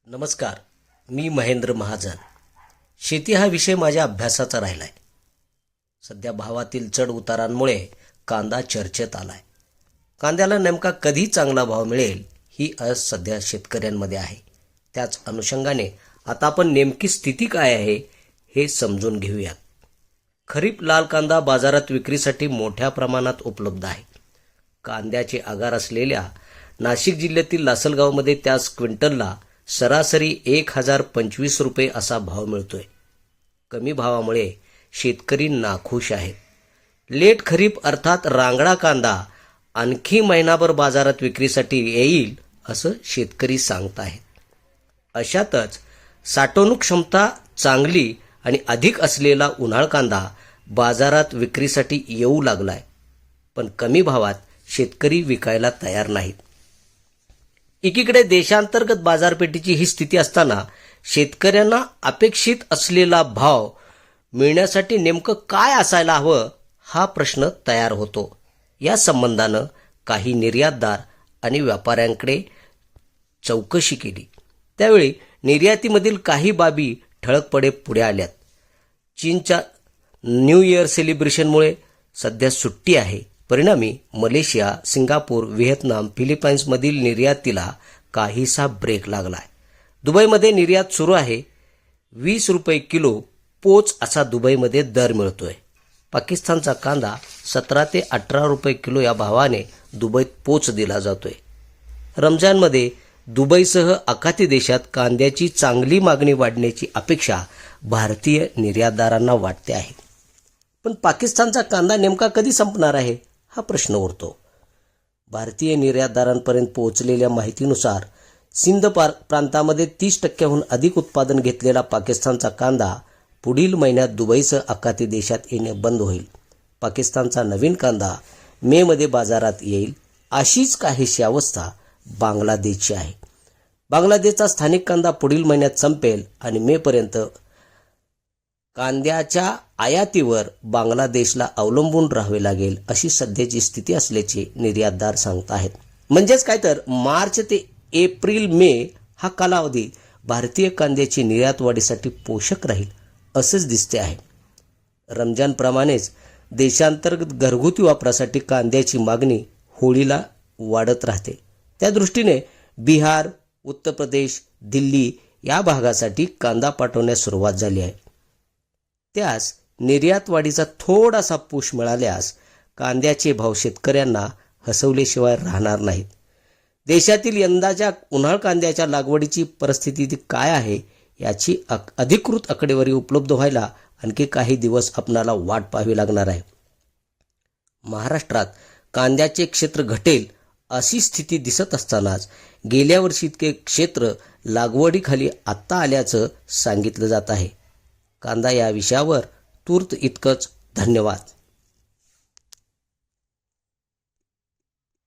नमस्कार. मी महेंद्र महाजन. शेती हा विषय माझ्या अभ्यासाचा राहिलाय. सध्या भावातील चढ उतारांमुळे कांदा चर्चेत आलाय. कांद्याला नेमका कधी चांगला भाव मिळेल ही आस सध्या शेतकऱ्यांमध्ये आहे. त्याच अनुषंगाने आता आपण नेमकी स्थिती काय आहे हे समजून घेऊया. खरीप लाल कांदा बाजारात विक्रीसाठी मोठ्या प्रमाणात उपलब्ध आहे. कांद्याचे आगार असलेल्या नाशिक जिल्ह्यातील लासलगावमध्ये त्यास क्विंटलला सरासरी 1025 रुपये असा भाव मिळतोय. कमी भावामुळे शेतकरी नाखुश आहेत. लेट खरीप अर्थात रांगडा कांदा आणखी महिनाभर बाजारात विक्रीसाठी येईल असं शेतकरी सांगत आहेत. अशातच साठवणूक क्षमता चांगली आणि अधिक असलेला उन्हाळ कांदा बाजारात विक्रीसाठी येऊ लागलाय, पण कमी भावात शेतकरी विकायला तयार नाहीत. एकीकडे देशांतर्गत बाजारपेठेची ही स्थिती असताना शेतकऱ्यांना अपेक्षित असलेला भाव मिळण्यासाठी नेमकं काय असायला हवं हा प्रश्न तयार होतो. या संबंधानं काही निर्यातदार आणि व्यापाऱ्यांकडे चौकशी केली. त्यावेळी निर्यातीमधील काही बाबी ठळकपणे पुढे आल्यात. चीनच्या न्यू इयर सेलिब्रेशनमुळे सध्या सुट्टी आहे. परिणामी मलेशिया, सिंगापूर, व्हिएतनाम, फिलिपाईन्समधील निर्यातीला काहीसा ब्रेक लागलाय. दुबईमध्ये निर्यात सुरू आहे. 20 रुपये किलो पोच असा दुबईमध्ये दर मिळतोय. पाकिस्तानचा कांदा 17 ते 18 रुपये किलो या भावाने दुबईत पोच दिला जातोय. रमजानमध्ये दुबईसह आखाती देशात कांद्याची चांगली मागणी वाढण्याची अपेक्षा भारतीय निर्यातदारांना वाटते आहे. पण पाकिस्तानचा कांदा नेमका कधी संपणार आहे हा प्रश्न उरतो. भारतीय निर्यातदारांपर्यंत पोहोचलेल्या माहितीनुसार सिंध प्रांतामध्ये 30% अधिक उत्पादन घेतलेला पाकिस्तानचा कांदा पुढील महिन्यात दुबईसह आखाती देशात येणे बंद होईल. पाकिस्तानचा नवीन कांदा मे मध्ये बाजारात येईल. अशीच काहीशी अवस्था बांगलादेशची आहे. बांगलादेशचा स्थानिक कांदा पुढील महिन्यात संपेल आणि मे पर्यंत कांद्याच्या आयातीवर बांगलादेशला अवलंबून राहावे लागेल अशी सध्याची स्थिती असल्याचे निर्यातदार सांगत आहेत. म्हणजेच काय तर मार्च ते एप्रिल मे हा कालावधी भारतीय कांद्याची निर्यात वाढीसाठी पोषक राहील असेच दिसते आहे. रमजानप्रमाणेच देशांतर्गत घरगुती वापरासाठी कांद्याची मागणी होळीला वाढत राहते. त्या दृष्टीने बिहार, उत्तर प्रदेश, दिल्ली या भागासाठी कांदा पाठवण्यास सुरुवात झाली आहे. त्यास निर्यात वाढीचा थोडासा पुश मिळाल्यास कांद्याचे भाव शेतकऱ्यांना हसवल्याशिवाय राहणार नाहीत. देशातील यंदाच्या उन्हाळ कांद्याच्या लागवडीची परिस्थिती काय आहे याची अधिकृत आकडेवारी उपलब्ध व्हायला आणखी काही दिवस आपणाला वाट पाहावी लागणार आहे. महाराष्ट्रात कांद्याचे क्षेत्र घटेल अशी स्थिती दिसत असतानाच गेल्या वर्षी इतके क्षेत्र लागवडीखाली आत्ता आल्याचं सांगितलं जात आहे. कांदा या विषयावर तूर्त इतकंच. धन्यवाद.